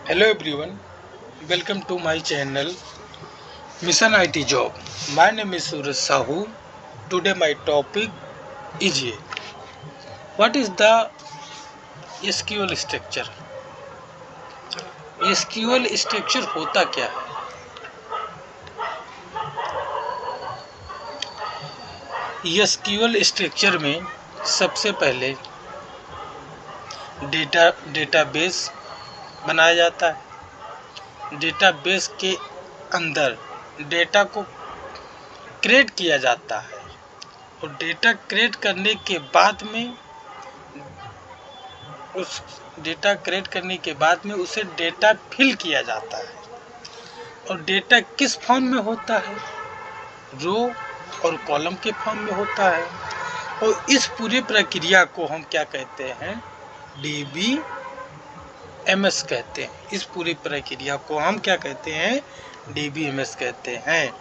Hello everyone, welcome to my channel Mission IT Job. My name is Suraj Sahu. Today my topic is ये. What is the SQL structure? SQL structure होता क्या है? SQL structure में सबसे पहले database बनाया जाता है। डेटाबेस के अंदर डेटा को क्रिएट किया जाता है और डेटा क्रिएट करने के बाद में उसे डेटा फिल किया जाता है। और डेटा किस फॉर्म में होता है? रो और कॉलम के फॉर्म में होता है। और इस पूरी प्रक्रिया को हम क्या कहते हैं? DBMS कहते हैं। इस पूरी प्रक्रिया को हम क्या कहते हैं? DBMS कहते हैं।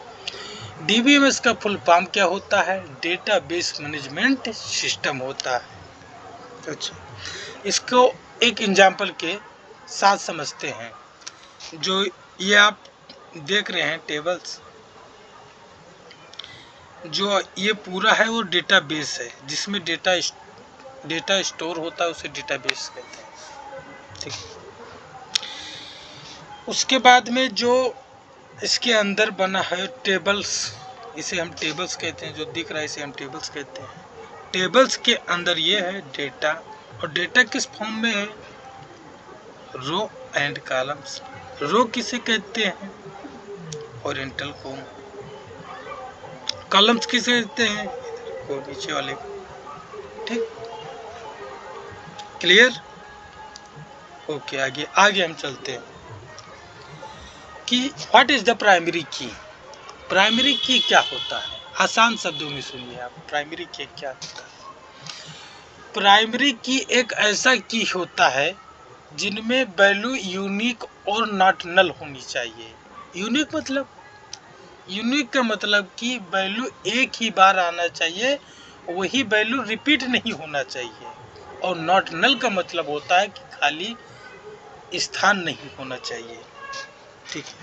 DBMS का फुल फॉर्म क्या होता है? डेटाबेस मैनेजमेंट सिस्टम होता है। अच्छा, इसको एक एग्जांपल के साथ समझते हैं। जो ये आप देख रहे हैं टेबल्स, जो ये पूरा है वो डेटाबेस है, जिसमें डेटा स्टोर होता है, उसे डेटाबेस कहते हैं। ठीक। उसके बाद में जो इसके अंदर बना है टेबल्स, इसे हम टेबल्स कहते हैं। जो दिख रहा है इसे हम टेबल्स कहते हैं। टेबल्स के अंदर ये है डेटा, और डेटा किस फॉर्म में है? Row and columns. रो किसे कहते हैं? हॉरिजॉन्टल को। कॉलम्स किसे कहते हैं? को नीचे वाले को। ठीक, क्लियर? ओके, आगे हम चलते हैं कि व्हाट इज द प्राइमरी की। प्राइमरी की क्या होता है? आसान शब्दों में सुनिए आप, प्राइमरी की क्या होता है? प्राइमरी की एक ऐसा की होता है जिनमें वैल्यू यूनिक और नॉट नल होनी चाहिए। यूनिक का मतलब कि वैल्यू एक ही बार आना चाहिए, वही वैल्यू रिपीट नहीं होना चाहिए। और नॉट नल का मतलब होता है कि खाली स्थान नहीं होना चाहिए। ठीक है।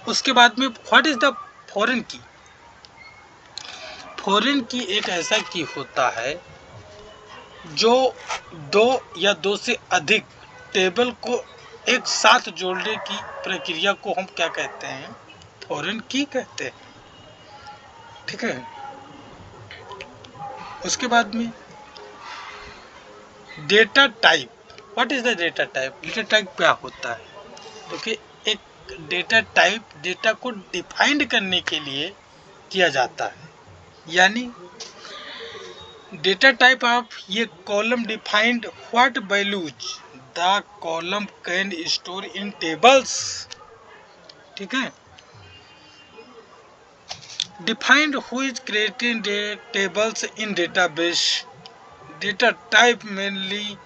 उसके बाद में व्हाट इज द फॉरेन की। फॉरेन की एक ऐसा की होता है जो दो या दो से अधिक टेबल को एक साथ जोड़ने की प्रक्रिया को हम क्या कहते हैं? फॉरेन की कहते हैं। ठीक है। उसके बाद में data type. What is the data type? Data type क्या होता है? क्योंकि एक डेटा टाइप डेटा को डिफाइंड करने के लिए किया जाता है। यानी डेटा टाइप ऑफ ये column defined what values the column can store in tables. ठीक है। Defined who is creating tables in database. Data type mainly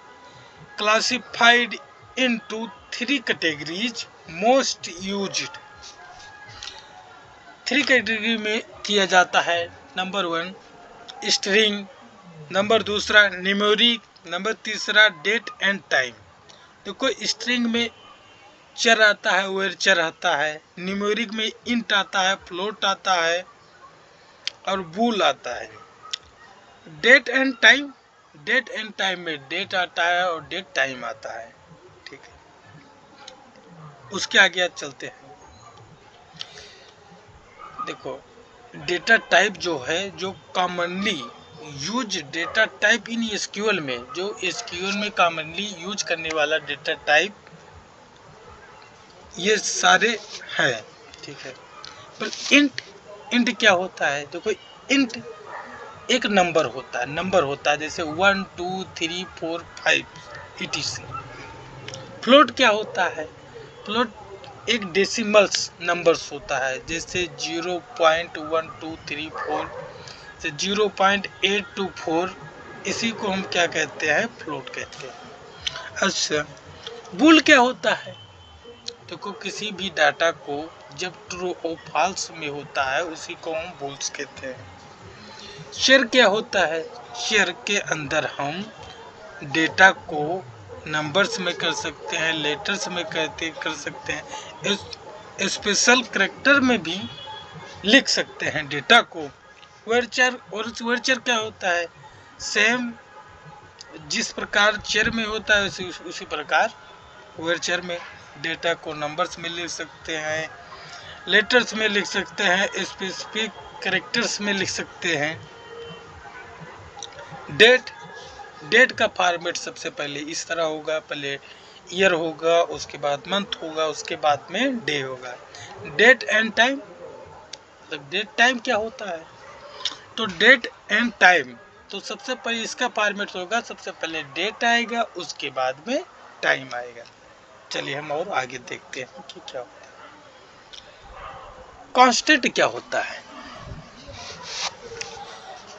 classified into 3 categories most used। 3 category में किया जाता है। Number 1 string, number 2 numeric, number 3 date and time. देखो, string में चर आता है, वेर चर आता है। न्यूमेरिक में इंट आता है, फ्लोट आता है और बूल आता है। डेट एंड टाइम में डेट आता है और डेट टाइम आता है। ठीक है। उसके आगे आज चलते हैं। देखो, डेटा टाइप जो है, जो commonly use data type in SQL में, जो एसक्यूएल में कॉमनली यूज करने वाला डेटा टाइप ये सारे हैं। ठीक है। पर इंट क्या होता है? देखो, इंट एक नंबर होता है, जैसे 1 2 3 4 5 etc। फ्लोट क्या होता है? फ्लोट एक डेसिमल्स नंबर्स होता है, जैसे 0.1234 से 0.824। इसी को हम क्या कहते हैं? फ्लोट कहते हैं। अच्छा, बूल क्या होता है? देखो, किसी भी डाटा को जब ट्रू और फॉल्स में होता है उसी को हम बूल्स कहते हैं। शेयर क्या होता है? शेयर के अंदर हम डेटा को नंबर्स में कर सकते हैं, लेटर्स में कर सकते हैं, स्पेशल कैरेक्टर में भी लिख सकते हैं डेटा को। वर्चर, और वर्चर क्या होता है? सेम जिस प्रकार चर में होता है उसी प्रकार वर्चर में डेटा को नंबर्स में लिख सकते हैं, लेटर्स में लिख सकते हैं, स्पेसिफिक कैरेक्टर्स में लिख सकते हैं। डेट का फॉर्मेट सबसे पहले इस तरह होगा, पहले ईयर होगा, उसके बाद मंथ होगा, उसके बाद में डे होगा। डेट एंड टाइम, मतलब डेट टाइम क्या होता है? तो डेट एंड टाइम, तो सबसे पहले इसका फॉर्मेट होगा, सबसे पहले डेट आएगा, उसके बाद में टाइम आएगा। चलिए हम और आगे देखते हैं कि क्या होता है। कांस्टेंट क्या होता है?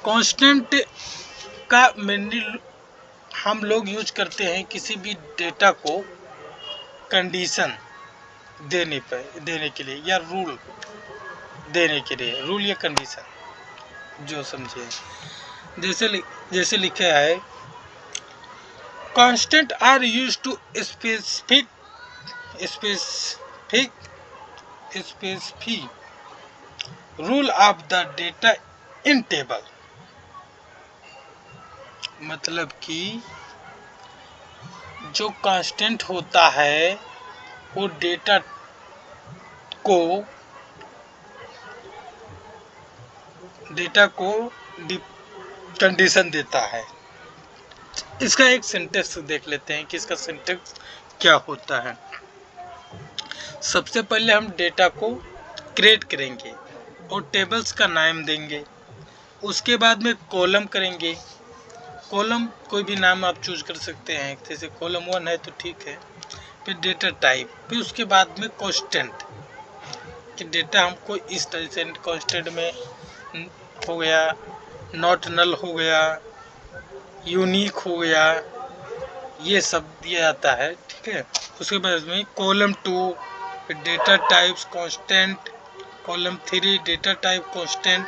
कांस्टेंट का मेनली हम लोग यूज करते हैं किसी भी डेटा को कंडीशन देने के लिए या रूल देने के लिए, रूल या कंडीशन जो समझे। जैसे लिखा है, constant are use to specific rule of the data in table. मतलब कि जो कांस्टेंट होता है वो डेटा को कंडीशन देता है। इसका एक सिंटेक्स देख लेते हैं कि इसका सिंटेक्स क्या होता है। सबसे पहले हम डेटा को क्रिएट करेंगे और टेबल्स का नाम देंगे। उसके बाद में कॉलम करेंगे, कॉलम कोई भी नाम आप चूज कर सकते हैं, जैसे कॉलम 1 है तो ठीक है। फिर डेटा टाइप, फिर उसके बाद में कांस्टेंट कि डेटा हमको इस तरह से कांस्टेंट में हो गया, नॉट नल हो गया, यूनिक हो गया, ये सब दिया जाता है, ठीक है। उसके बाद में column 2 data types constant, column 3 data type constant.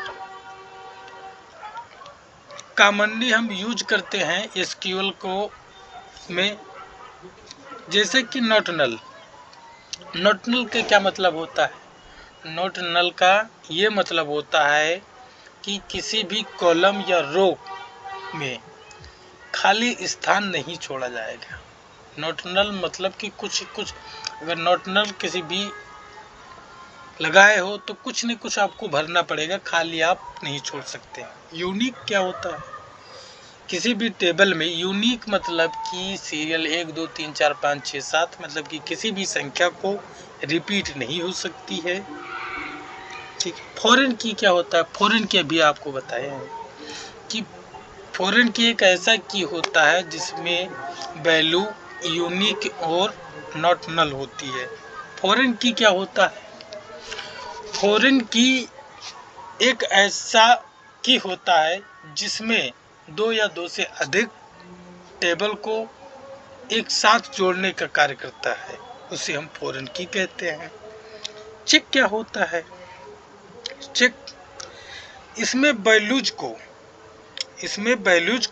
Commonly हम यूज करते हैं एसक्यूएल को में, जैसे कि नॉट नल। नॉट नल का क्या मतलब होता है? नॉट नल का ये मतलब होता है कि किसी भी कॉलम या रो में खाली स्थान नहीं छोड़ा जाएगा। नॉट नल मतलब कि कुछ अगर नॉट नल किसी भी लगाए हो तो कुछ न कुछ आपको भरना पड़ेगा, खाली आप नहीं छोड़ सकते। यूनिक क्या होता है? किसी भी टेबल में यूनिक मतलब कि सीरियल 1 2 3 4 5 6 7, मतलब कि किसी भी संख्या को रिपीट नहीं हो सकती है, ठीक। फॉरेन की क्या होता है? फॉरेन की अभी आपको बताए हैं कि फॉरेन की एक ऐसा की होता है जिसमें वैल्यू यूनिक और नॉट नल होती है। फॉरेन की क्या होता है? फॉरेन की एक ऐसा की होता है जिसमें 2 या 2 से अधिक टेबल को एक साथ जोड़ने का कार्य करता है, उसे हम फॉरेन की कहते हैं। चेक क्या होता है? चेक इसमें वैल्यूज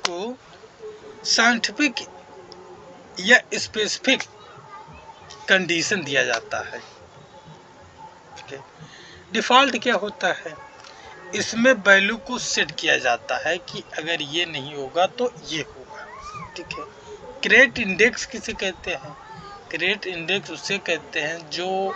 को साइंटिफिक या स्पेसिफिक कंडीशन दिया जाता है। डिफ़ॉल्ट क्या होता है? इसमें वैल्यू को सेट किया जाता है कि अगर ये नहीं होगा तो ये होगा, ठीक है। क्रिएट इंडेक्स किसे कहते हैं? क्रिएट इंडेक्स उसे कहते हैं जो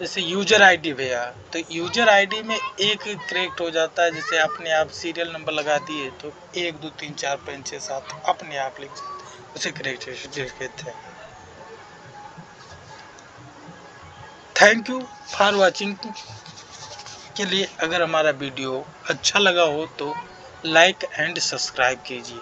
जैसे यूजर आईडी भैया, तो यूजर आईडी में एक क्रिएट हो जाता है, जैसे अपने आप सीरियल नंबर लगा दिए तो 1 2 3 4 5 6 7 अपने आप लिख जाते, उसे क्रिएट कहते हैं। थैंक यू फॉर वॉचिंग के लिए। अगर हमारा वीडियो अच्छा लगा हो तो लाइक एंड सब्सक्राइब कीजिए।